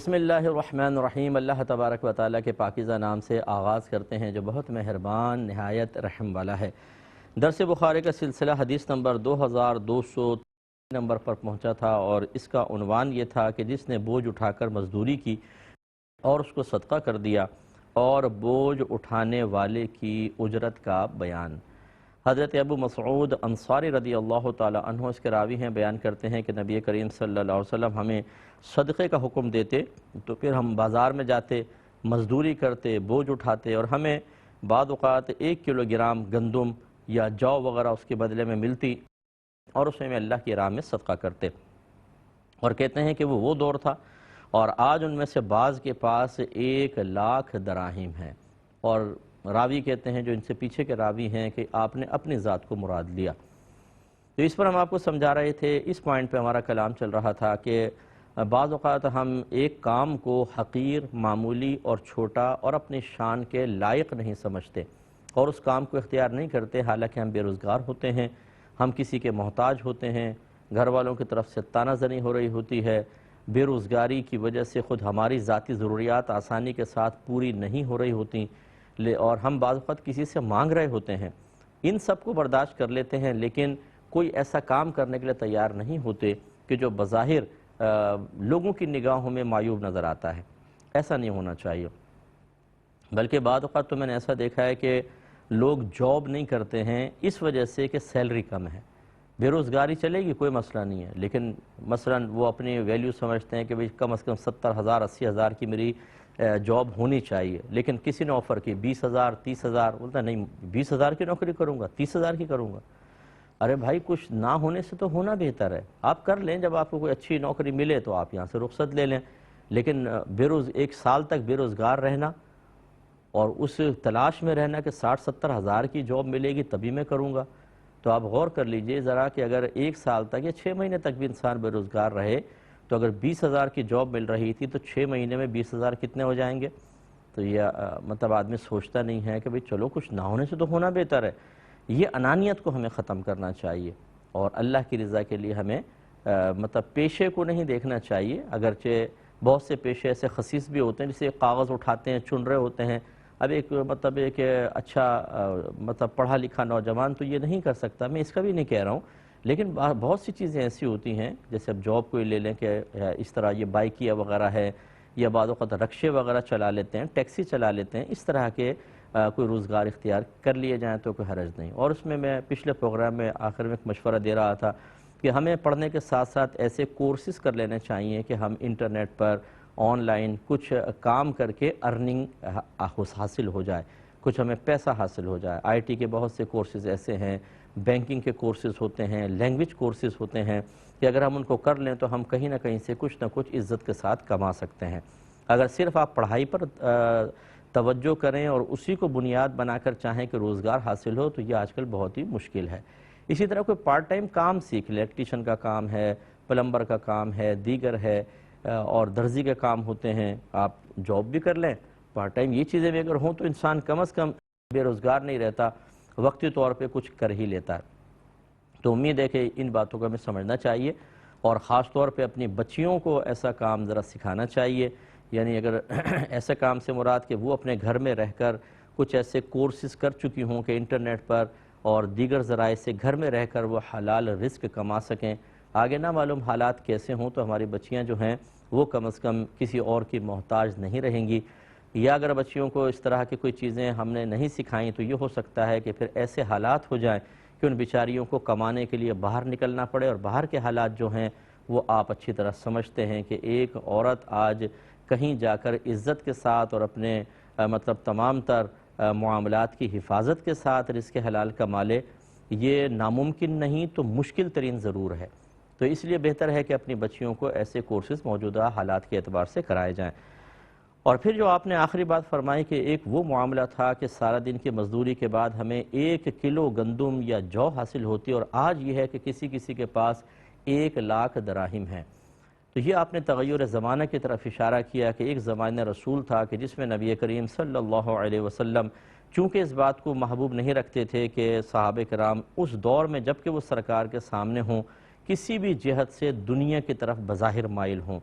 بسم اللہ الرحمن الرحیم۔ اللہ تبارک و تعالیٰ کے پاکیزہ نام سے آغاز کرتے ہیں جو بہت مہربان نہایت رحم والا ہے۔ درس بخاری کا سلسلہ حدیث نمبر 2203 نمبر پر پہنچا تھا، اور اس کا عنوان یہ تھا کہ جس نے بوجھ اٹھا کر مزدوری کی اور اس کو صدقہ کر دیا، اور بوجھ اٹھانے والے کی اجرت کا بیان۔ حضرت ابو مسعود انصاری رضی اللہ تعالی عنہ اس کے راوی ہیں، بیان کرتے ہیں کہ نبی کریم صلی اللہ علیہ وسلم ہمیں صدقے کا حکم دیتے تو پھر ہم بازار میں جاتے، مزدوری کرتے، بوجھ اٹھاتے، اور ہمیں بعض اوقات 1 کلو گرام گندم یا جو وغیرہ اس کے بدلے میں ملتی، اور اس میں اللہ کی راہ میں صدقہ کرتے۔ اور کہتے ہیں کہ وہ دور تھا، اور آج ان میں سے بعض کے پاس 1,00,000 دراہم ہیں، اور راوی کہتے ہیں جو ان سے پیچھے کے راوی ہیں کہ آپ نے اپنی ذات کو مراد لیا۔ تو اس پر ہم آپ کو سمجھا رہے تھے، اس پوائنٹ پہ ہمارا کلام چل رہا تھا کہ بعض اوقات ہم ایک کام کو حقیر، معمولی اور چھوٹا اور اپنی شان کے لائق نہیں سمجھتے، اور اس کام کو اختیار نہیں کرتے، حالانکہ ہم بے روزگار ہوتے ہیں، ہم کسی کے محتاج ہوتے ہیں، گھر والوں کی طرف سے طعنہ زنی ہو رہی ہوتی ہے، بے روزگاری کی وجہ سے خود ہماری ذاتی ضروریات آسانی کے ساتھ پوری نہیں ہو رہی ہوتی، اور ہم بعض وقت کسی سے مانگ رہے ہوتے ہیں۔ ان سب کو برداشت کر لیتے ہیں، لیکن کوئی ایسا کام کرنے کے لیے تیار نہیں ہوتے کہ جو بظاہر لوگوں کی نگاہوں میں معیوب نظر آتا ہے۔ ایسا نہیں ہونا چاہیے، بلکہ بعض اوقات تو میں نے ایسا دیکھا ہے کہ لوگ جاب نہیں کرتے ہیں اس وجہ سے کہ سیلری کم ہے۔ بے روزگاری چلے گی، کوئی مسئلہ نہیں ہے، لیکن مثلا وہ اپنی ویلیو سمجھتے ہیں کہ بھئی کم از کم 70,000 80,000 کی میری جاب ہونی چاہیے، لیکن کسی نے آفر کی 20,000 30,000، بولتا نہیں 20,000 کی نوکری کروں گا، 30,000 کی کروں گا۔ ارے بھائی، کچھ نہ ہونے سے تو ہونا بہتر ہے۔ آپ کر لیں، جب آپ کو کوئی اچھی نوکری ملے تو آپ یہاں سے رخصت لے لیں، لیکن 1 سال تک بے روزگار رہنا اور اس تلاش میں رہنا کہ 60-70 ہزار کی جاب ملے گی تبھی میں کروں گا، تو آپ غور کر لیجئے ذرا کہ اگر 1 سال تک یا 6 مہینے تک بھی انسان بے روزگار رہے تو اگر 20,000 کی جاب مل رہی تھی تو 6 مہینے میں 20,000 کتنے ہو جائیں گے؟ تو یہ مطلب آدمی سوچتا نہیں ہے کہ بھئی چلو کچھ نہ ہونے سے تو ہونا بہتر ہے۔ یہ انانیت کو ہمیں ختم کرنا چاہیے، اور اللہ کی رضا کے لیے ہمیں مطلب پیشے کو نہیں دیکھنا چاہیے، اگرچہ بہت سے پیشے ایسے خسیس بھی ہوتے ہیں جسے کاغذ اٹھاتے ہیں، چن رہے ہوتے ہیں۔ اب ایک اچھا مطلب پڑھا لکھا نوجوان تو یہ نہیں کر سکتا، میں اس کا بھی نہیں کہہ رہا ہوں، لیکن بہت سی چیزیں ایسی ہوتی ہیں، جیسے اب جاب کو لے لیں کہ اس طرح یہ بائکیا وغیرہ ہے، یا بعض اوقات رکشے وغیرہ چلا لیتے ہیں، ٹیکسی چلا لیتے ہیں، اس طرح کے کوئی روزگار اختیار کر لیے جائیں تو کوئی حرج نہیں۔ اور اس میں پچھلے پروگرام میں آخر میں ایک مشورہ دے رہا تھا کہ ہمیں پڑھنے کے ساتھ ساتھ ایسے کورسز کر لینے چاہیے کہ ہم انٹرنیٹ پر آن لائن کچھ کام کر کے ارننگ حاصل ہو جائے، کچھ ہمیں پیسہ حاصل ہو جائے۔ آئی ٹی کے بہت سے کورسز ایسے ہیں، بینکنگ کے کورسز ہوتے ہیں، لینگویج کورسز ہوتے ہیں کہ اگر ہم ان کو کر لیں تو ہم کہیں نہ کہیں سے کچھ نہ کچھ عزت کے ساتھ کما سکتے ہیں۔ اگر صرف آپ پڑھائی پر توجہ کریں اور اسی کو بنیاد بنا کر چاہیں کہ روزگار حاصل ہو تو یہ آج کل بہت ہی مشکل ہے۔ اسی طرح کوئی پارٹ ٹائم کام سیکھ لے، الیکٹریشین کا کام ہے، پلمبر کا کام ہے، دیگر ہے، اور درزی کے کام ہوتے ہیں، آپ جاب بھی کر لیں، پارٹ ٹائم یہ چیزیں بھی اگر ہوں تو انسان کم از کم بے روزگار نہیں رہتا، وقتی طور پہ کچھ کر ہی لیتا ہے۔ تو امید ہے کہ ان باتوں کو ہمیں سمجھنا چاہیے، اور خاص طور پہ اپنی بچیوں کو ایسا کام ذرا سکھانا چاہیے، یعنی اگر ایسے کام سے مراد کہ وہ اپنے گھر میں رہ کر کچھ ایسے کورسز کر چکی ہوں کہ انٹرنیٹ پر اور دیگر ذرائع سے گھر میں رہ کر وہ حلال رزق کما سکیں۔ آگے نہ معلوم حالات کیسے ہوں تو ہماری بچیاں جو ہیں وہ کم از کم کسی اور کی محتاج نہیں رہیں گی، یا اگر بچیوں کو اس طرح کی کوئی چیزیں ہم نے نہیں سکھائیں تو یہ ہو سکتا ہے کہ پھر ایسے حالات ہو جائیں کہ ان بیچاریوں کو کمانے کے لیے باہر نکلنا پڑے، اور باہر کے حالات جو ہیں وہ آپ اچھی طرح سمجھتے ہیں کہ ایک عورت آج کہیں جا کر عزت کے ساتھ اور اپنے مطلب تمام تر معاملات کی حفاظت کے ساتھ رزق حلال کما لے، یہ ناممکن نہیں تو مشکل ترین ضرور ہے۔ تو اس لیے بہتر ہے کہ اپنی بچیوں کو ایسے کورسز موجودہ حالات کے اعتبار سے کرائے جائیں۔ اور پھر جو آپ نے آخری بات فرمائی کہ ایک وہ معاملہ تھا کہ سارا دن کی مزدوری کے بعد ہمیں 1 کلو گندم یا جو حاصل ہوتی، اور آج یہ ہے کہ کسی کے پاس 1,00,000 دراہم ہیں۔ تو یہ آپ نے تغیر زمانہ کی طرف اشارہ کیا کہ ایک زمانہ رسول تھا کہ جس میں نبی کریم صلی اللہ علیہ وسلم چونکہ اس بات کو محبوب نہیں رکھتے تھے کہ صحابہ کرام اس دور میں جب کہ وہ سرکار کے سامنے ہوں کسی بھی جہت سے دنیا کی طرف بظاہر مائل ہوں،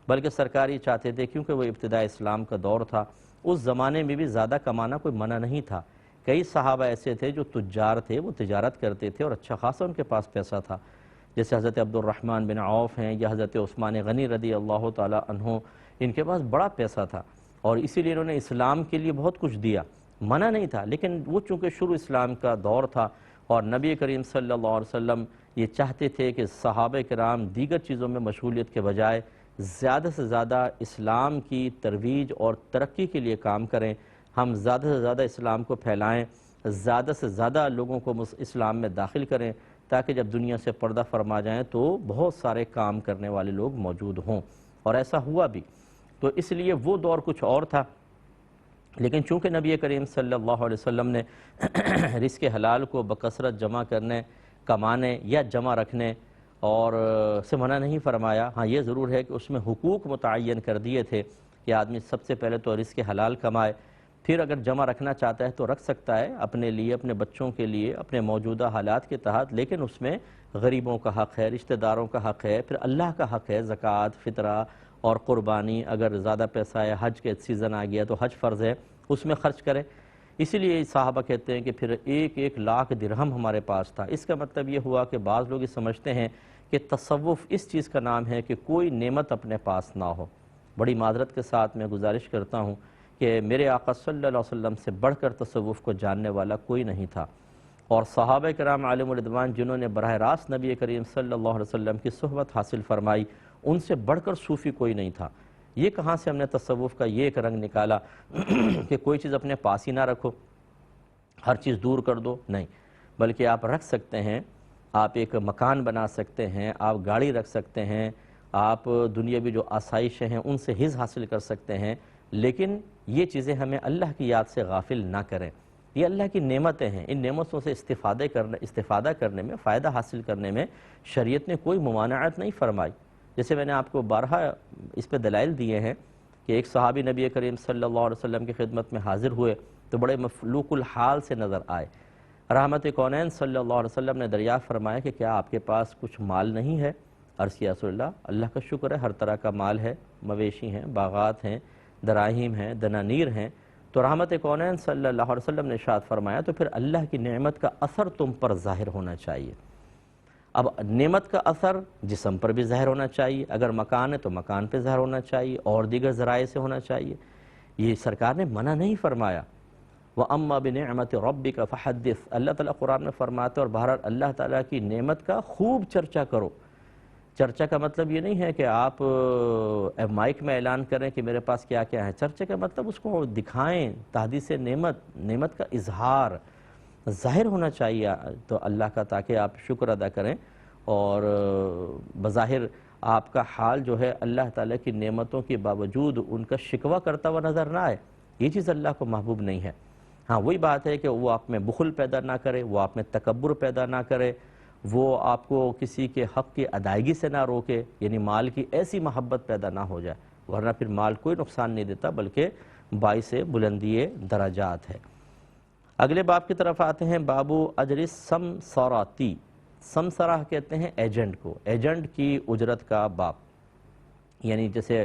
بلکہ سرکار یہ چاہتے تھے، کیونکہ وہ ابتداء اسلام کا دور تھا، اس زمانے میں بھی زیادہ کمانا کوئی منع نہیں تھا۔ کئی صحابہ ایسے تھے جو تجار تھے، وہ تجارت کرتے تھے اور اچھا خاصا ان کے پاس پیسہ تھا، جیسے حضرت عبد الرحمن بن عوف ہیں یا حضرت عثمان غنی رضی اللہ تعالی عنہ، ان کے پاس بڑا پیسہ تھا اور اسی لیے انہوں نے اسلام کے لیے بہت کچھ دیا، منع نہیں تھا، لیکن وہ چونکہ شروع اسلام کا دور تھا اور نبی کریم صلی اللہ علیہ وسلم یہ چاہتے تھے کہ صحابہ کرام دیگر چیزوں میں مشغولیت کے بجائے زیادہ سے زیادہ اسلام کی ترویج اور ترقی کے لیے کام کریں، ہم زیادہ سے زیادہ اسلام کو پھیلائیں، زیادہ سے زیادہ لوگوں کو اسلام میں داخل کریں، تاکہ جب دنیا سے پردہ فرما جائیں تو بہت سارے کام کرنے والے لوگ موجود ہوں، اور ایسا ہوا بھی۔ تو اس لیے وہ دور کچھ اور تھا، لیکن چونکہ نبی کریم صلی اللہ علیہ وسلم نے رزق حلال کو بکثرت جمع کرنے، کمانے یا جمع رکھنے اور سے منع نہیں فرمایا، ہاں یہ ضرور ہے کہ اس میں حقوق متعین کر دیے تھے کہ آدمی سب سے پہلے تو رزق حلال کمائے، پھر اگر جمع رکھنا چاہتا ہے تو رکھ سکتا ہے اپنے لیے، اپنے بچوں کے لیے، اپنے موجودہ حالات کے تحت، لیکن اس میں غریبوں کا حق ہے، رشتہ داروں کا حق ہے، پھر اللہ کا حق ہے، زکوٰۃ، فطرہ اور قربانی، اگر زیادہ پیسہ ہے، حج کے سیزن آ گیا تو حج فرض ہے، اس میں خرچ کرے۔ اسی لیے صحابہ کہتے ہیں کہ پھر 1,00,000 درہم ہمارے پاس تھا۔ اس کا مطلب یہ ہوا کہ بعض لوگ یہ سمجھتے ہیں کہ تصوف اس چیز کا نام ہے کہ کوئی نعمت اپنے پاس نہ ہو۔ بڑی معذرت کے ساتھ میں گزارش کرتا ہوں کہ میرے آقا صلی اللہ علیہ وسلم سے بڑھ کر تصوف کو جاننے والا کوئی نہیں تھا، اور صحابہ کرام علیہم الرضوان جنہوں نے براہ راست نبی کریم صلی اللہ علیہ وسلم کی صحبت حاصل فرمائی، ان سے بڑھ کر صوفی کوئی نہیں تھا۔ یہ کہاں سے ہم نے تصوف کا یہ ایک رنگ نکالا کہ کوئی چیز اپنے پاس ہی نہ رکھو، ہر چیز دور کر دو؟ نہیں، بلکہ آپ رکھ سکتے ہیں، آپ ایک مکان بنا سکتے ہیں، آپ گاڑی رکھ سکتے ہیں، آپ دنیاوی جو آسائشیں ہیں ان سے حظ حاصل کر سکتے ہیں، لیکن یہ چیزیں ہمیں اللہ کی یاد سے غافل نہ کریں۔ یہ اللہ کی نعمتیں ہیں، ان نعمتوں سے استفادہ کرنے میں، فائدہ حاصل کرنے میں شریعت نے کوئی ممانعت نہیں فرمائی۔ جیسے میں نے آپ کو بارہا اس پہ دلائل دیے ہیں کہ ایک صحابی نبی کریم صلی اللہ علیہ وسلم کی خدمت میں حاضر ہوئے تو بڑے مفلوق الحال سے نظر آئے۔ رحمت کونین صلی اللہ علیہ وسلم نے دریافت فرمایا کہ کیا آپ کے پاس کچھ مال نہیں ہے؟ عرض کیا رسول اللہ کا شکر ہے، ہر طرح کا مال ہے، مویشی ہیں، باغات ہیں، دراہیم ہیں، دنانیر ہیں۔ تو رحمت کونین صلی اللہ علیہ وسلم نے ارشاد فرمایا تو پھر اللہ کی نعمت کا اثر تم پر ظاہر ہونا چاہیے۔ اب نعمت کا اثر جسم پر بھی ظاہر ہونا چاہیے، اگر مکان ہے تو مکان پہ ظاہر ہونا چاہیے اور دیگر ذرائع سے ہونا چاہیے۔ یہ سرکار نے منع نہیں فرمایا۔ وَأَمَّا بِنِعْمَةِ رَبِّكَ فَحَدِّثْ، اللہ تعالیٰ قرآن میں فرماتے اور بہرحال اللہ تعالیٰ کی نعمت کا خوب چرچا کرو۔ چرچا کا مطلب یہ نہیں ہے کہ آپ مائک میں اعلان کریں کہ میرے پاس کیا کیا ہے، چرچا کا مطلب اس کو دکھائیں، تحدیث نعمت کا اظہار ظاہر ہونا چاہیے تو اللہ کا، تاکہ آپ شکر ادا کریں اور بظاہر آپ کا حال جو ہے اللہ تعالیٰ کی نعمتوں کے باوجود ان کا شکوہ کرتا ہوا نظر نہ آئے، یہ چیز اللہ کو محبوب نہیں ہے۔ ہاں وہی بات ہے کہ وہ آپ میں بخل پیدا نہ کرے، وہ آپ میں تکبر پیدا نہ کرے، وہ آپ کو کسی کے حق کی ادائیگی سے نہ روکے، یعنی مال کی ایسی محبت پیدا نہ ہو جائے، ورنہ پھر مال کوئی نقصان نہیں دیتا بلکہ باعث بلندی درجات ہے۔ اگلے باب کی طرف آتے ہیں، بابو اجر السمسراتی، سمسرہ کہتے ہیں ایجنٹ کو، ایجنٹ کی اجرت کا باب، یعنی جیسے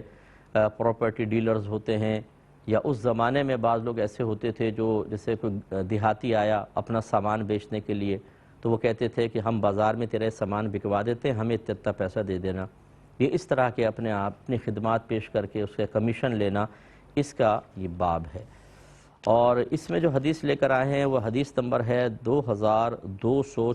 پراپرٹی ڈیلرز ہوتے ہیں، یا اس زمانے میں بعض لوگ ایسے ہوتے تھے جو جیسے کوئی دیہاتی آیا اپنا سامان بیچنے کے لیے تو وہ کہتے تھے کہ ہم بازار میں تیرے سامان بکوا دیتے ہیں، ہمیں اتنا پیسہ دے دینا۔ یہ اس طرح کے اپنی خدمات پیش کر کے اس کا کمیشن لینا، اس کا یہ باب ہے۔ اور اس میں جو حدیث لے کر آئے ہیں وہ حدیث نمبر ہے 2200۔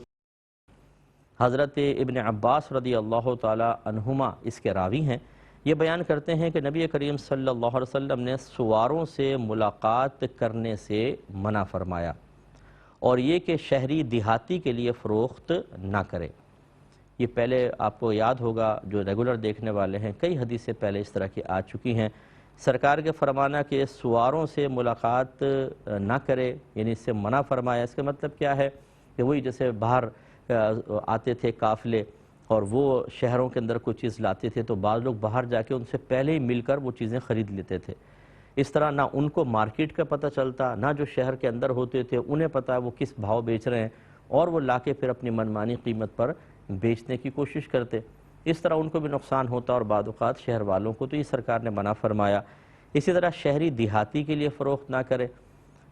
حضرت ابن عباس رضی اللہ تعالی عنہما اس کے راوی ہیں، یہ بیان کرتے ہیں کہ نبی کریم صلی اللہ علیہ وسلم نے سواروں سے ملاقات کرنے سے منع فرمایا، اور یہ کہ شہری دیہاتی کے لیے فروخت نہ کرے۔ یہ پہلے آپ کو یاد ہوگا، جو ریگولر دیکھنے والے ہیں، کئی حدیثیں پہلے اس طرح کی آ چکی ہیں۔ سرکار کے فرمانا کہ سواروں سے ملاقات نہ کرے، یعنی اس سے منع فرمایا۔ اس کا مطلب کیا ہے کہ وہی جیسے باہر آتے تھے قافلے اور وہ شہروں کے اندر کوئی چیز لاتے تھے تو بعض لوگ باہر جا کے ان سے پہلے ہی مل کر وہ چیزیں خرید لیتے تھے۔ اس طرح نہ ان کو مارکیٹ کا پتہ چلتا، نہ جو شہر کے اندر ہوتے تھے انہیں پتہ وہ کس بھاؤ بیچ رہے ہیں، اور وہ لا کے پھر اپنی منمانی قیمت پر بیچنے کی کوشش کرتے۔ اس طرح ان کو بھی نقصان ہوتا اور بعض اوقات شہر والوں کو، تو یہ سرکار نے منع فرمایا۔ اسی طرح شہری دیہاتی کے لیے فروخت نہ کرے،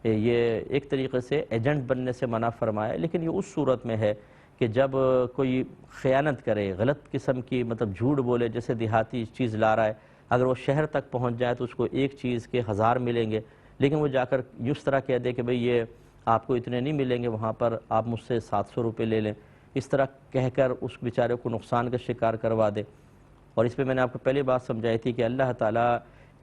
یہ ایک طریقے سے ایجنٹ بننے سے منع فرمایا، لیکن یہ اس صورت میں ہے کہ جب کوئی خیانت کرے، غلط قسم کی مطلب جھوٹ بولے، جیسے دیہاتی چیز لا رہا ہے، اگر وہ شہر تک پہنچ جائے تو اس کو ایک چیز کے 1000 ملیں گے، لیکن وہ جا کر اس طرح کہہ دے کہ بھئی یہ آپ کو اتنے نہیں ملیں گے وہاں پر، آپ مجھ سے 700 روپے لے لیں، اس طرح کہہ کر اس بیچارے کو نقصان کا شکار کروا دے۔ اور اس پہ میں نے آپ کو پہلی بات سمجھائی تھی کہ اللہ تعالیٰ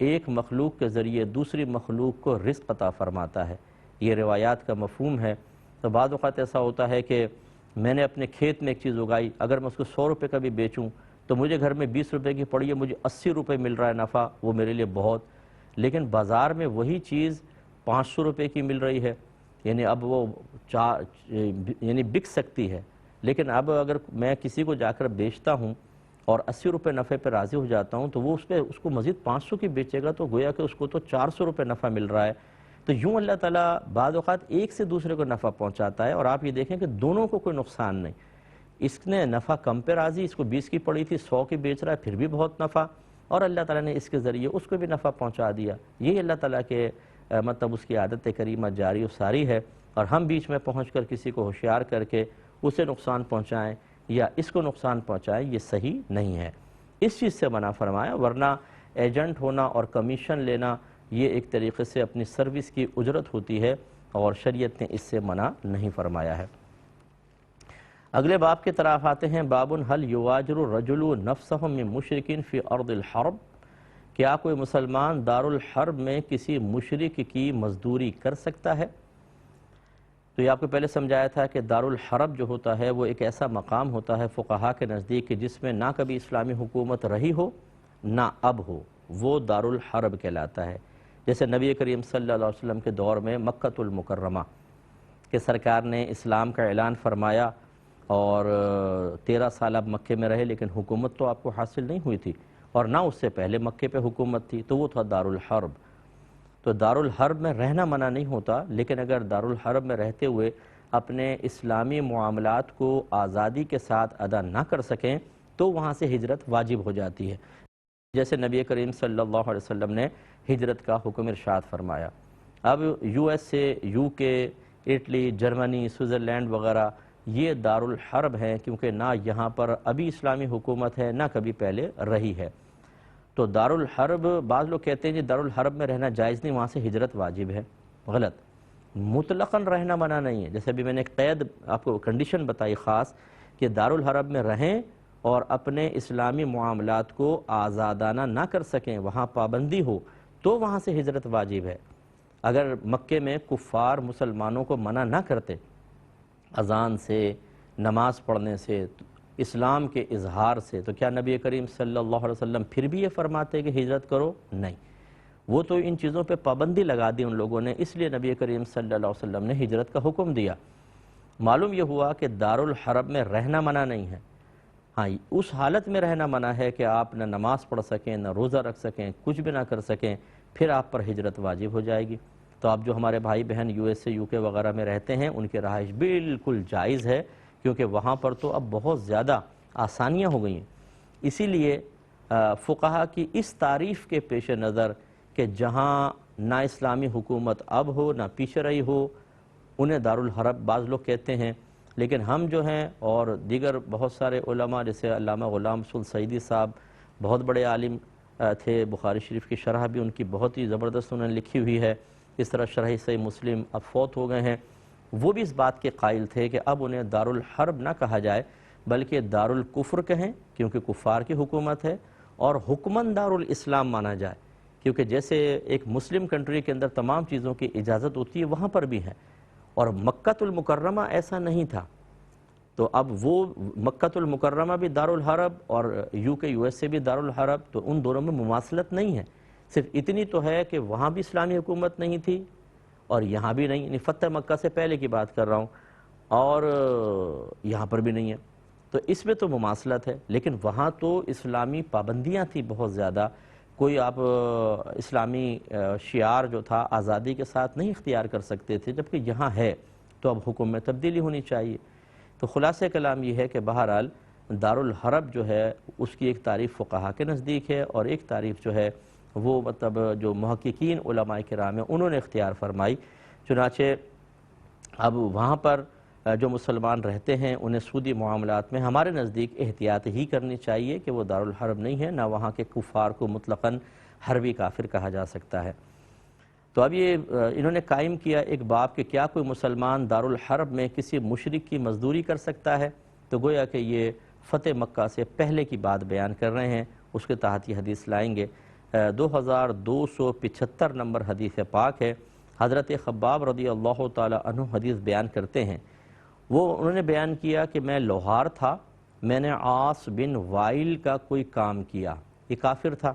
ایک مخلوق کے ذریعے دوسری مخلوق کو رزق عطا فرماتا ہے، یہ روایات کا مفہوم ہے۔ تو بعض اوقات ایسا ہوتا ہے کہ میں نے اپنے کھیت میں ایک چیز اگائی، اگر میں اس کو 100 روپے کا بھی بیچوں تو مجھے گھر میں 20 روپے کی پڑی ہے، مجھے 80 روپے مل رہا ہے نفع، وہ میرے لیے بہت، لیکن بازار میں وہی چیز 500 روپے کی مل رہی ہے، یعنی اب وہ یعنی بک سکتی ہے، لیکن اب اگر میں کسی کو جا کر بیچتا ہوں اور 80 روپے نفع پہ راضی ہو جاتا ہوں تو وہ اس کو مزید 500 کی بیچے گا، تو گویا کہ اس کو تو 400 روپے نفع مل رہا ہے۔ تو یوں اللہ تعالیٰ بعض اوقات ایک سے دوسرے کو نفع پہنچاتا ہے، اور آپ یہ دیکھیں کہ دونوں کو کوئی نقصان نہیں، اس نے نفع کم پہ راضی، اس کو 20 کی پڑی تھی 100 کی بیچ رہا ہے، پھر بھی بہت نفع، اور اللہ تعالیٰ نے اس کے ذریعے اس کو بھی نفع پہنچا دیا۔ یہی اللہ تعالیٰ کے مطلب اس کی عادت کریمہ جاری و ساری ہے، اور ہم بیچ میں پہنچ کر کسی کو ہوشیار کر کے اسے نقصان پہنچائیں یا اس کو نقصان پہنچائیں، یہ صحیح نہیں ہے، اس چیز سے منع فرمایا۔ ورنہ ایجنٹ ہونا اور کمیشن لینا یہ ایک طریقے سے اپنی سروس کی اجرت ہوتی ہے، اور شریعت نے اس سے منع نہیں فرمایا ہے۔ اگلے باب کی طرف آتے ہیں، باب هل یواجر الرجل نفسه من مشرک فی ارض الحرب، کیا کوئی مسلمان دارالحرب میں کسی مشرک کی مزدوری کر سکتا ہے؟ تو یہ آپ کو پہلے سمجھایا تھا کہ دارالحرب جو ہوتا ہے وہ ایک ایسا مقام ہوتا ہے فقہا کے نزدیک کہ جس میں نہ کبھی اسلامی حکومت رہی ہو نہ اب ہو، وہ دارالحرب کہلاتا ہے۔ جیسے نبی کریم صلی اللہ علیہ وسلم کے دور میں مکۃ المکرمہ کہ سرکار نے اسلام کا اعلان فرمایا، اور 13 سال اب مکے میں رہے، لیکن حکومت تو آپ کو حاصل نہیں ہوئی تھی، اور نہ اس سے پہلے مکے پہ حکومت تھی، تو وہ تھا دارالحرب۔ تو دارالحرب میں رہنا منع نہیں ہوتا، لیکن اگر دارالحرب میں رہتے ہوئے اپنے اسلامی معاملات کو آزادی کے ساتھ ادا نہ کر سکیں تو وہاں سے ہجرت واجب ہو جاتی ہے، جیسے نبی کریم صلی اللہ علیہ وسلم نے ہجرت کا حکم ارشاد فرمایا۔ اب یو ایس سے، یو کے، اٹلی، جرمنی، سوئٹزرلینڈ وغیرہ یہ دارالحرب ہیں، کیونکہ نہ یہاں پر ابھی اسلامی حکومت ہے نہ کبھی پہلے رہی ہے۔ تو دارالحرب، بعض لوگ کہتے ہیں کہ دارالحرب میں رہنا جائز نہیں، وہاں سے ہجرت واجب ہے، غلط، مطلقاً رہنا منع نہیں ہے۔ جیسے ابھی میں نے قید آپ کو کنڈیشن بتائی خاص کہ دارالحرب میں رہیں اور اپنے اسلامی معاملات کو آزادانہ نہ کر سکیں، وہاں پابندی ہو، تو وہاں سے ہجرت واجب ہے۔ اگر مکے میں کفار مسلمانوں کو منع نہ کرتے اذان سے، نماز پڑھنے سے، اسلام کے اظہار سے، تو کیا نبی کریم صلی اللہ علیہ وسلم پھر بھی یہ فرماتے کہ ہجرت کرو؟ نہیں، وہ تو ان چیزوں پہ پابندی لگا دی ان لوگوں نے، اس لیے نبی کریم صلی اللہ علیہ وسلم نے ہجرت کا حکم دیا۔ معلوم یہ ہوا کہ دارالحرب میں رہنا منع نہیں ہے، ہاں اس حالت میں رہنا منع ہے کہ آپ نہ نماز پڑھ سکیں، نہ روزہ رکھ سکیں، کچھ بھی نہ کر سکیں، پھر آپ پر ہجرت واجب ہو جائے گی۔ تو آپ جو ہمارے بھائی بہن یو ایس اے، یو کے وغیرہ میں رہتے ہیں، ان کی رہائش بالکل جائز ہے، کیونکہ وہاں پر تو اب بہت زیادہ آسانیاں ہو گئی ہیں۔ اسی لیے فقہا کی اس تعریف کے پیش نظر کہ جہاں نہ اسلامی حکومت اب ہو نہ پیچھے رہی ہو، انہیں دارالحرب بعض لوگ کہتے ہیں، لیکن ہم جو ہیں اور دیگر بہت سارے علماء جیسے علامہ غلام رسول سعیدی صاحب بہت بڑے عالم تھے، بخاری شریف کی شرح بھی ان کی بہت ہی زبردست انہوں نے لکھی ہوئی ہے، اس طرح شرح صحیح مسلم اب فوت ہو گئے ہیں، وہ بھی اس بات کے قائل تھے کہ اب انہیں دارالحرب نہ کہا جائے بلکہ دارالکفر کہیں، کیونکہ کفار کی حکومت ہے، اور حکماً دارالاسلام مانا جائے، کیونکہ جیسے ایک مسلم کنٹری کے اندر تمام چیزوں کی اجازت ہوتی ہے وہاں پر بھی ہے، اور مکۃ المکرمہ ایسا نہیں تھا، تو اب وہ مکۃ المکرمہ بھی دارالحرب اور یو کے یو ایس سے بھی دارالحرب، تو ان دونوں میں مماثلت نہیں ہے، صرف اتنی تو ہے کہ وہاں بھی اسلامی حکومت نہیں تھی اور یہاں بھی نہیں، یعنی فتح مکہ سے پہلے کی بات کر رہا ہوں، اور یہاں پر بھی نہیں ہے، تو اس میں تو مماثلت ہے، لیکن وہاں تو اسلامی پابندیاں تھیں بہت زیادہ، کوئی آپ اسلامی شعار جو تھا آزادی کے ساتھ نہیں اختیار کر سکتے تھے، جبکہ یہاں ہے، تو اب حکم میں تبدیلی ہونی چاہیے۔ تو خلاصہ کلام یہ ہے کہ بہرحال دارالحرب جو ہے اس کی ایک تعریف فقہا کے نزدیک ہے، اور ایک تعریف جو ہے وہ مطلب جو محققین علماء کرام ہیں انہوں نے اختیار فرمائی۔ چنانچہ اب وہاں پر جو مسلمان رہتے ہیں انہیں سودی معاملات میں ہمارے نزدیک احتیاط ہی کرنی چاہیے کہ وہ دارالحرب نہیں ہے، نہ وہاں کے کفار کو مطلقاً حربی کافر کہا جا سکتا ہے۔ تو اب یہ انہوں نے قائم کیا ایک باب کہ کیا کوئی مسلمان دارالحرب میں کسی مشرک کی مزدوری کر سکتا ہے، تو گویا کہ یہ فتح مکہ سے پہلے کی بات بیان کر رہے ہیں، اس کے تحت یہ حدیث لائیں گے۔ 2275 نمبر حدیث پاک ہے۔ حضرت خباب رضی اللہ تعالی عنہ حدیث بیان کرتے ہیں، انہوں نے بیان کیا کہ میں لوہار تھا، میں نے عاص بن وائل کا کوئی کام کیا، یہ کافر تھا،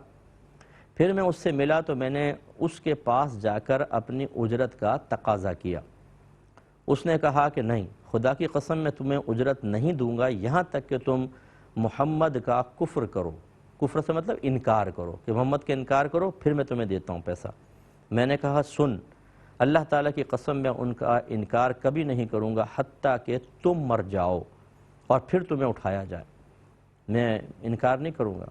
پھر میں اس سے ملا تو میں نے اس کے پاس جا کر اپنی اجرت کا تقاضا کیا۔ اس نے کہا کہ نہیں، خدا کی قسم میں تمہیں اجرت نہیں دوں گا یہاں تک کہ تم محمد کا کفر کرو۔ کفر سے مطلب انکار کرو، کہ محمد کا انکار کرو پھر میں تمہیں دیتا ہوں پیسہ۔ میں نے کہا سن، اللہ تعالیٰ کی قسم میں ان کا انکار کبھی نہیں کروں گا حتیٰ کہ تم مر جاؤ اور پھر تمہیں اٹھایا جائے، میں انکار نہیں کروں گا۔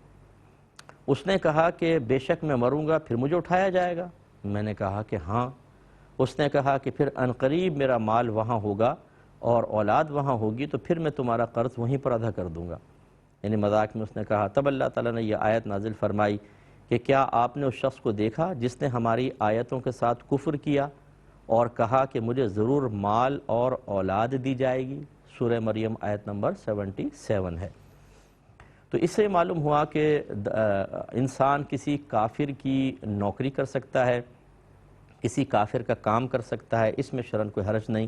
اس نے کہا کہ بے شک میں مروں گا پھر مجھے اٹھایا جائے گا؟ میں نے کہا کہ ہاں۔ اس نے کہا کہ پھر عنقریب میرا مال وہاں ہوگا اور اولاد وہاں ہوگی تو پھر میں تمہارا قرض وہیں پر ادا کر دوں گا، یعنی مذاق میں اس نے کہا۔ تب اللہ تعالیٰ نے یہ آیت نازل فرمائی کہ کیا آپ نے اس شخص کو دیکھا جس نے ہماری آیتوں کے ساتھ کفر کیا اور کہا کہ مجھے ضرور مال اور اولاد دی جائے گی؟ سورہ مریم آیت نمبر 77 ہے۔ تو اس سے معلوم ہوا کہ انسان کسی کافر کی نوکری کر سکتا ہے، کسی کافر کا کام کر سکتا ہے، اس میں شرعاً کوئی حرج نہیں،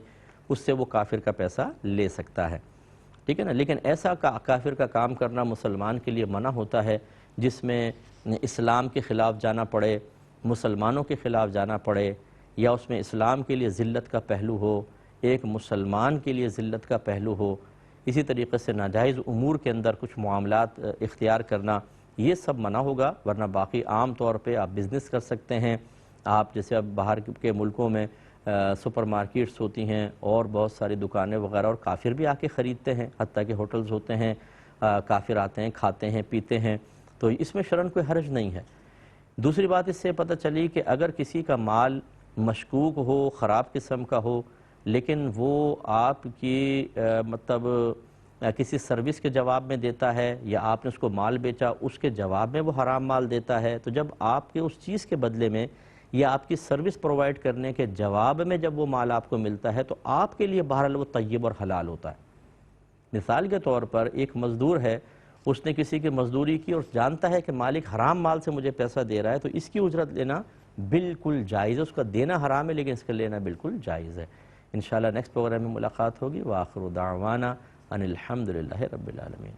اس سے وہ کافر کا پیسہ لے سکتا ہے، ٹھیک ہے نا۔ لیکن ایسا کافر کا کام کرنا مسلمان کے لیے منع ہوتا ہے جس میں اسلام کے خلاف جانا پڑے، مسلمانوں کے خلاف جانا پڑے، یا اس میں اسلام کے لیے ذلت کا پہلو ہو، ایک مسلمان کے لیے ذلت کا پہلو ہو، اسی طریقے سے ناجائز امور کے اندر کچھ معاملات اختیار کرنا، یہ سب منع ہوگا۔ ورنہ باقی عام طور پہ آپ بزنس کر سکتے ہیں، آپ جیسے اب باہر کے ملکوں میں سپر مارکیٹس ہوتی ہیں اور بہت ساری دکانیں وغیرہ، اور کافر بھی آ کے خریدتے ہیں، حتیٰ کہ ہوٹلز ہوتے ہیں، کافر آتے ہیں، کھاتے ہیں، پیتے ہیں، تو اس میں شرعاً کوئی حرج نہیں ہے۔ دوسری بات اس سے پتہ چلی کہ اگر کسی کا مال مشکوک ہو، خراب قسم کا ہو، لیکن وہ آپ کی مطلب کسی سروس کے جواب میں دیتا ہے، یا آپ نے اس کو مال بیچا اس کے جواب میں وہ حرام مال دیتا ہے، تو جب آپ کے اس چیز کے بدلے میں یا آپ کی سروس پرووائڈ کرنے کے جواب میں جب وہ مال آپ کو ملتا ہے تو آپ کے لیے بہرحال وہ طیب اور حلال ہوتا ہے۔ مثال کے طور پر ایک مزدور ہے، اس نے کسی کی مزدوری کی اور جانتا ہے کہ مالک حرام مال سے مجھے پیسہ دے رہا ہے، تو اس کی اجرت لینا بالکل جائز ہے، اس کا دینا حرام ہے لیکن اس کا لینا بالکل جائز ہے۔ انشاءاللہ نیکسٹ پروگرام میں ملاقات ہوگی۔ وآخر دعوانا ان الحمدللہ رب العالمین۔